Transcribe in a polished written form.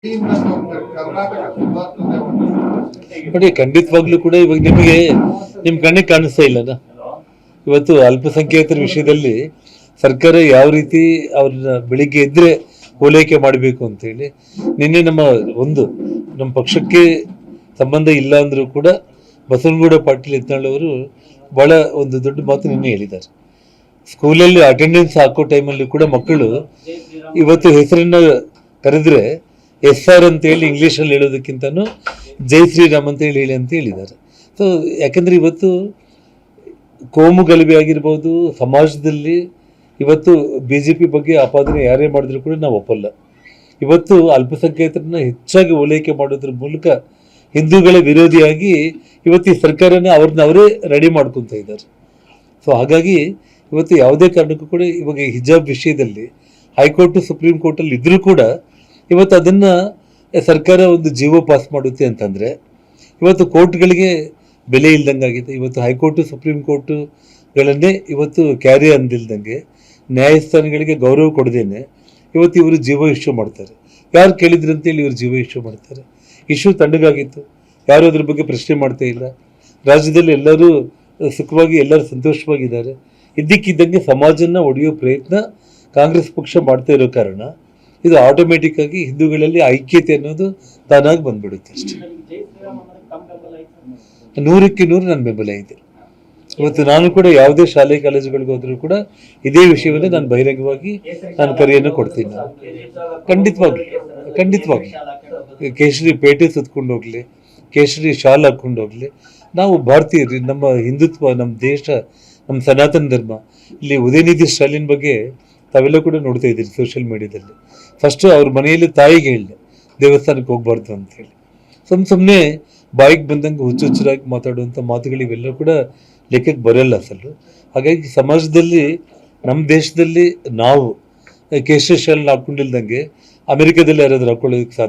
ಕರ್ನಾಟಕ ಸುಧಾರಿಸದೆ ನೋಡಿ, ಖಂಡಿತವಾಗ್ಲೂ ಕೂಡ ಇವಾಗ ನಿಮಗೆ ನಿಮ್ಮ ಕಣ್ಣಿಗೆ ಕಾಣಿಸ್ತಾ ಇಲ್ಲನ. ಇವತ್ತು ಅಲ್ಪಸಂಖ್ಯಾತರ ವಿಷಯದಲ್ಲಿ ಸರ್ಕಾರ ಯಾವ ರೀತಿ ಅವ್ರನ್ನ ಬೆಳಿಗ್ಗೆ ಎದ್ರೆ ಓಲೈಕೆ ಮಾಡಬೇಕು ಅಂತೇಳಿ ನಿನ್ನೆ ನಮ್ಮ ಪಕ್ಷಕ್ಕೆ ಸಂಬಂಧ ಇಲ್ಲ ಅಂದರೂ ಕೂಡ ಬಸವನಗೌಡ ಪಾಟೀಲ್ ಯತ್ನಾಳ್ ಅವರು ಭಾಳ ಒಂದು ದೊಡ್ಡ ಮಾತು ನಿನ್ನೆ ಹೇಳಿದ್ದಾರೆ. ಸ್ಕೂಲಲ್ಲಿ ಅಟೆಂಡೆನ್ಸ್ ಹಾಕೋ ಟೈಮಲ್ಲಿ ಕೂಡ ಮಕ್ಕಳು ಇವತ್ತು ಹೆಸರನ್ನ ಕರೆದ್ರೆ SR ಅಂತೇಳಿ ಇಂಗ್ಲೀಷಲ್ಲಿ ಹೇಳೋದಕ್ಕಿಂತನೂ ಜೈ ಶ್ರೀರಾಮ್ ಅಂತ ಹೇಳಿ ಅಂತ ಹೇಳಿದ್ದಾರೆ. ಸೊ ಯಾಕಂದರೆ ಇವತ್ತು ಕೋಮು ಗಲಭೆ ಆಗಿರ್ಬೋದು, ಸಮಾಜದಲ್ಲಿ ಇವತ್ತು BJP ಬಗ್ಗೆ ಆಪಾದನೆ ಯಾರೇ ಮಾಡಿದ್ರು ಕೂಡ ನಾವು ಒಪ್ಪಲ್ಲ. ಇವತ್ತು ಅಲ್ಪಸಂಖ್ಯಾತರನ್ನ ಹೆಚ್ಚಾಗಿ ಓಲೈಕೆ ಮಾಡೋದ್ರ ಮೂಲಕ ಹಿಂದೂಗಳ ವಿರೋಧಿಯಾಗಿ ಇವತ್ತು ಈ ಸರ್ಕಾರನ ಅವರೇ ರೆಡಿ ಮಾಡ್ಕೊತಾ ಇದ್ದಾರೆ. ಸೊ ಹಾಗಾಗಿ ಇವತ್ತು ಯಾವುದೇ ಕಾರಣಕ್ಕೂ ಕೂಡ ಇವಾಗ ಹಿಜಾಬ್ ವಿಷಯದಲ್ಲಿ ಹೈಕೋರ್ಟು ಸುಪ್ರೀಂ ಕೋರ್ಟಲ್ಲಿ ಇದ್ರೂ ಕೂಡ ಇವತ್ತು ಅದನ್ನು ಸರ್ಕಾರ ಒಂದು ಜೀವೋ ಪಾಸ್ ಮಾಡುತ್ತೆ ಅಂತಂದರೆ ಇವತ್ತು ಕೋರ್ಟ್ಗಳಿಗೆ ಬೆಲೆ ಇಲ್ದಂಗಾಗಿದೆ. ಇವತ್ತು ಹೈಕೋರ್ಟು ಸುಪ್ರೀಂ ಕೋರ್ಟುಗಳನ್ನೇ ಇವತ್ತು ಕ್ಯಾರಿ ಅಂದಿಲ್ದಂಗೆ ನ್ಯಾಯಸ್ಥಾನಗಳಿಗೆ ಗೌರವ ಕೊಡದೇನೆ ಇವತ್ತು ಇವರು ಜೀವೋ ಇಶ್ಯೂ ಮಾಡ್ತಾರೆ. ಯಾರು ಕೇಳಿದ್ರಂತೇಳಿ ಇವರು ಜೀವೋ ಇಶ್ಯೂ ಮಾಡ್ತಾರೆ. ಇಶ್ಯೂ ತಣ್ಣಗಾಗಿತ್ತು, ಯಾರು ಅದ್ರ ಬಗ್ಗೆ ಪ್ರಶ್ನೆ ಮಾಡ್ತಾ ಇಲ್ಲ. ರಾಜ್ಯದಲ್ಲಿ ಎಲ್ಲರೂ ಸುಖವಾಗಿ ಎಲ್ಲರೂ ಸಂತೋಷವಾಗಿದ್ದಾರೆ. ಇದ್ದಕ್ಕಿದ್ದಂಗೆ ಸಮಾಜನ ಒಡೆಯೋ ಪ್ರಯತ್ನ ಕಾಂಗ್ರೆಸ್ ಪಕ್ಷ ಮಾಡ್ತಾ ಇರೋ ಕಾರಣ ಇದು ಆಟೋಮೆಟಿಕ್ ಆಗಿ ಹಿಂದೂಗಳಲ್ಲಿ ಐಕ್ಯತೆ ಅನ್ನೋದು ತಾನಾಗಿ ಬಂದ್ಬಿಡುತ್ತೆ ಅಷ್ಟೇ. 100ಕ್ಕೆ 100 ನನ್ನ ಬೆಂಬಲ ಇದೆ. ಇವತ್ತು ನಾನು ಕೂಡ ಯಾವುದೇ ಶಾಲೆ ಕಾಲೇಜುಗಳಿಗೆ ಹೋದರೂ ಕೂಡ ಇದೇ ವಿಷಯವನ್ನೇ ನಾನು ಬಹಿರಂಗವಾಗಿ ನಾನು ಕರೆಯನ್ನು ಕೊಡ್ತೀನಿ. ಖಂಡಿತವಾಗಿ ಕೇಸರಿ ಪೇಟೆ ಸುತ್ಕೊಂಡು ಹೋಗ್ಲಿ, ಕೇಸರಿ ಶಾಲ್ ಹಾಕ್ಕೊಂಡು ಹೋಗ್ಲಿ, ನಾವು ಭಾರತೀಯರು, ನಮ್ಮ ಹಿಂದುತ್ವ, ನಮ್ಮ ದೇಶ, ನಮ್ಮ ಸನಾತನ ಧರ್ಮ. ಇಲ್ಲಿ ಉದಯನಿಧಿ ಸ್ಟಾಲಿನ್ ಬಗ್ಗೆ ತಾವೆಲ್ಲ ಕೂಡ ನೋಡ್ತಾ ಇದ್ದೀರಿ ಸೋಷಿಯಲ್ ಮೀಡಿಯಾದಲ್ಲಿ. ಫಸ್ಟು ಅವ್ರ ಮನೆಯಲ್ಲಿ ತಾಯಿಗೆ ಹೇಳಿದೆ ದೇವಸ್ಥಾನಕ್ಕೆ ಹೋಗ್ಬಾರ್ದು ಅಂತೇಳಿ. ಸುಮ್ಮನೆ ಬಾಯಿಗೆ ಬಂದಂಗೆ ಹುಚ್ಚುಚ್ಚರಾಗಿ ಮಾತಾಡುವಂಥ ಮಾತುಗಳು ಇವೆಲ್ಲ ಕೂಡ ಲೆಕ್ಕಕ್ಕೆ ಬರೋಲ್ಲ ಅಸಲು. ಹಾಗಾಗಿ ಸಮಾಜದಲ್ಲಿ ನಮ್ಮ ದೇಶದಲ್ಲಿ ನಾವು ಕೇಸರಿ ಶಾಲ್ ಹಾಕ್ಕೊಂಡಿಲ್ದಂಗೆ ಅಮೆರಿಕದಲ್ಲಿ ಯಾರಾದ್ರೂ ಹಾಕೊಳ್ಳೋದಕ್ಕೆ ಸಾಧ್ಯ?